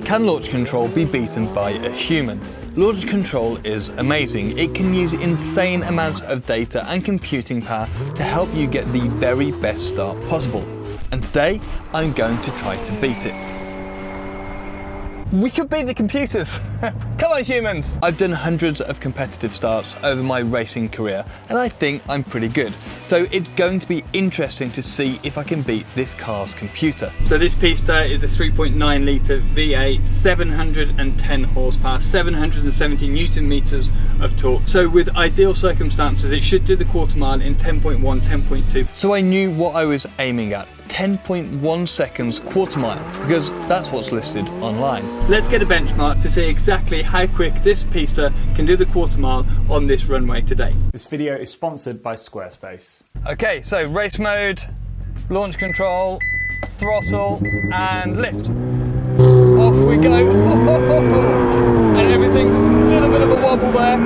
Can launch control be beaten by a human? Launch control is amazing. It can use insane amounts of data and computing power to help you get the very best start possible. And today, I'm going to try to beat it. We could beat the computers. Come on, humans. I've done hundreds of competitive starts over my racing career, and I think I'm pretty good. So it's going to be interesting to see if I can beat this car's computer. So this pista is a 3.9 litre V8, 710 horsepower, 770 Newton meters of torque. So with ideal circumstances, it should do the quarter mile in 10.1, 10.2. So I knew what I was aiming at. 10.1 seconds quarter mile, because that's what's listed online. Let's get a benchmark to see exactly how quick this pista can do the quarter mile on this runway today. This video is sponsored by Squarespace. Okay, so race mode, launch control, throttle and lift. Off we go. And everything's a little bit of a wobble there.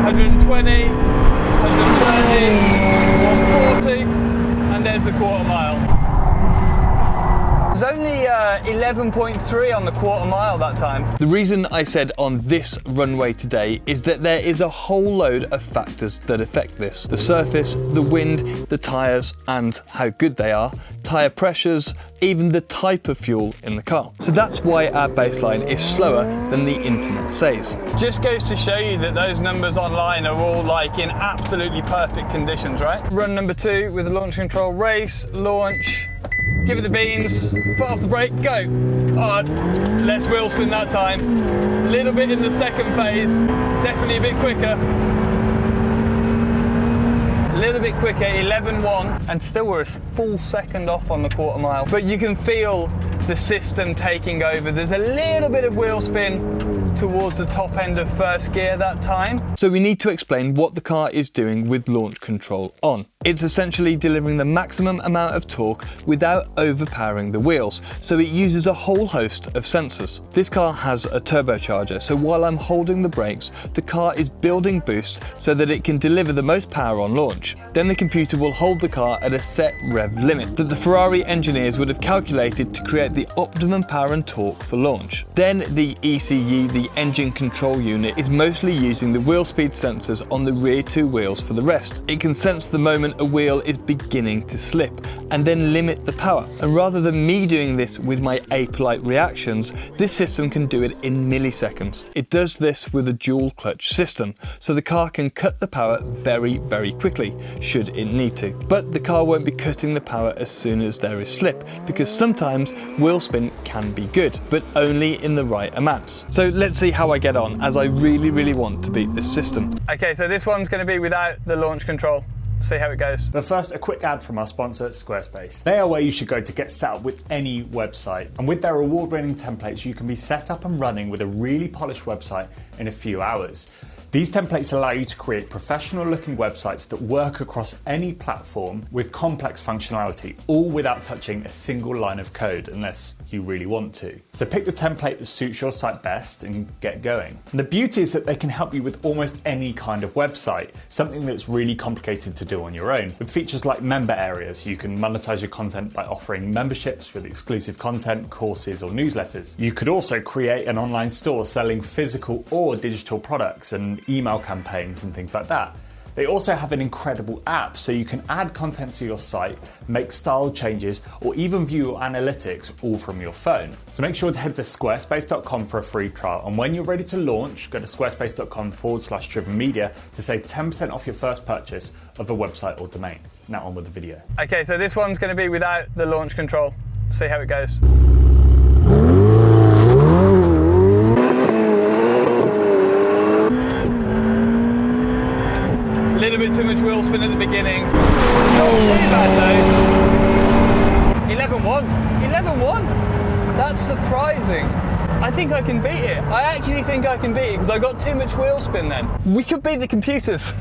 120, 130, 140. And there's the quarter mile. There's only 11.3 on the quarter mile that time. The reason I said on this runway today is that there is a whole load of factors that affect this. The surface, the wind, the tyres and how good they are, tyre pressures, even the type of fuel in the car. So that's why our baseline is slower than the internet says. Just goes to show you that those numbers online are all like in absolutely perfect conditions, right? Run number 2 with the launch control, race, launch, give it the beans, foot off the brake, go. Oh, less wheel spin that time. A little bit in the second phase, definitely a bit quicker. A little bit quicker, 11.1, and still we're a full second off on the quarter mile. But you can feel the system taking over. There's a little bit of wheel spin towards the top end of first gear that time. So we need to explain what the car is doing with launch control on. It's essentially delivering the maximum amount of torque without overpowering the wheels, so it uses a whole host of sensors. This car has a turbocharger, so while I'm holding the brakes, the car is building boost so that it can deliver the most power on launch. Then the computer will hold the car at a set rev limit that the Ferrari engineers would have calculated to create the optimum power and torque for launch. Then the ECU, the engine control unit, is mostly using the wheel speed sensors on the rear 2 wheels for the rest. It can sense the moment a wheel is beginning to slip and then limit the power. And rather than me doing this with my apolite reactions, this system can do it in milliseconds. It does this with a dual clutch system, so the car can cut the power very, very quickly, should it need to. But the car won't be cutting the power as soon as there is slip, because sometimes wheel spin can be good, but only in the right amounts. So let's see how I get on, as I really, really want to beat this system. Okay, so this one's going to be without the launch control. See how it goes. But first, a quick ad from our sponsor, Squarespace. They are where you should go to get set up with any website. And with their award-winning templates, you can be set up and running with a really polished website in a few hours. These templates allow you to create professional-looking websites that work across any platform with complex functionality, all without touching a single line of code, unless you really want to. So pick the template that suits your site best and get going. And the beauty is that they can help you with almost any kind of website, something that's really complicated to do on your own. With features like member areas, you can monetize your content by offering memberships with exclusive content, courses, or newsletters. You could also create an online store selling physical or digital products and email campaigns and things like that. They also have an incredible app, so you can add content to your site, make style changes, or even view your analytics all from your phone. So make sure to head to squarespace.com for a free trial. And when you're ready to launch, go to squarespace.com/drivenmedia to save 10% off your first purchase of a website or domain. Now on with the video. Okay, so this one's going to be without the launch control. See how it goes. A little bit too much wheel spin at the beginning. Not too bad though. 11.1. 11.1. That's surprising. I think I can beat it. I actually think I can beat it because I got too much wheel spin then. We could beat the computers.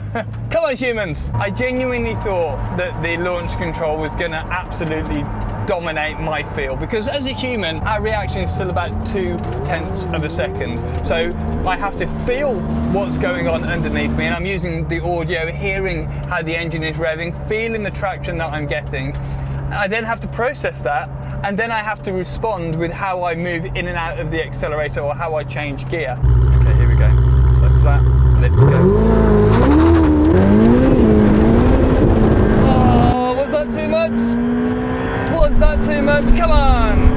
Come on, humans. I genuinely thought that the launch control was going to absolutely dominate my feel, because as a human, our reaction is still about 0.2 of a second. So I have to feel what's going on underneath me, and I'm using the audio, hearing how the engine is revving, feeling the traction that I'm getting. I then have to process that, and then I have to respond with how I move in and out of the accelerator or how I change gear. Okay, here we go. So flat, lift, go. Oh, was that too much? Was that too much? Come on!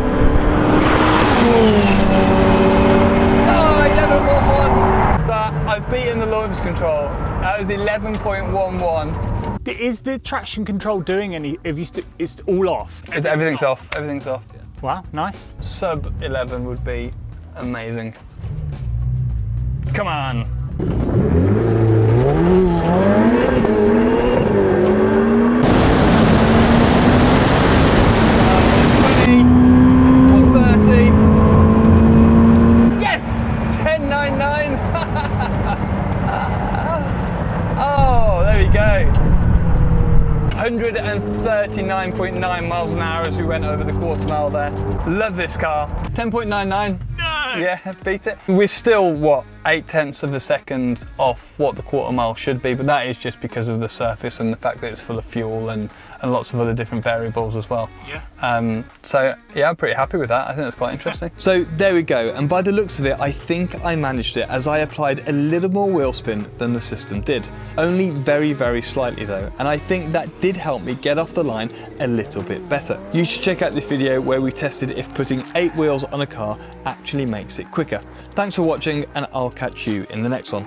Oh, 11.11. So I've beaten the launch control. That was 11.11. Is the traction control doing any? It's all off. Everything's off. Everything's off. Yeah. Wow, nice. Sub 11 would be amazing. Come on. 120, 130. Yes! 10.99. Oh, there we go. 139.9 miles an hour as we went over the quarter mile there. Love this car. 10.99. No! Yeah, beat it. We're still, what, 0.8 of a second off what the quarter mile should be, but that is just because of the surface and the fact that it's full of fuel and lots of other different variables as well. Yeah. So yeah, I'm pretty happy with that. I think that's quite interesting. So there we go. And by the looks of it, I think I managed it as I applied a little more wheel spin than the system did. Only very, very slightly though. And I think that did help me get off the line a little bit better. You should check out this video where we tested if putting 8 wheels on a car actually makes it quicker. Thanks for watching, and I'll catch you in the next one.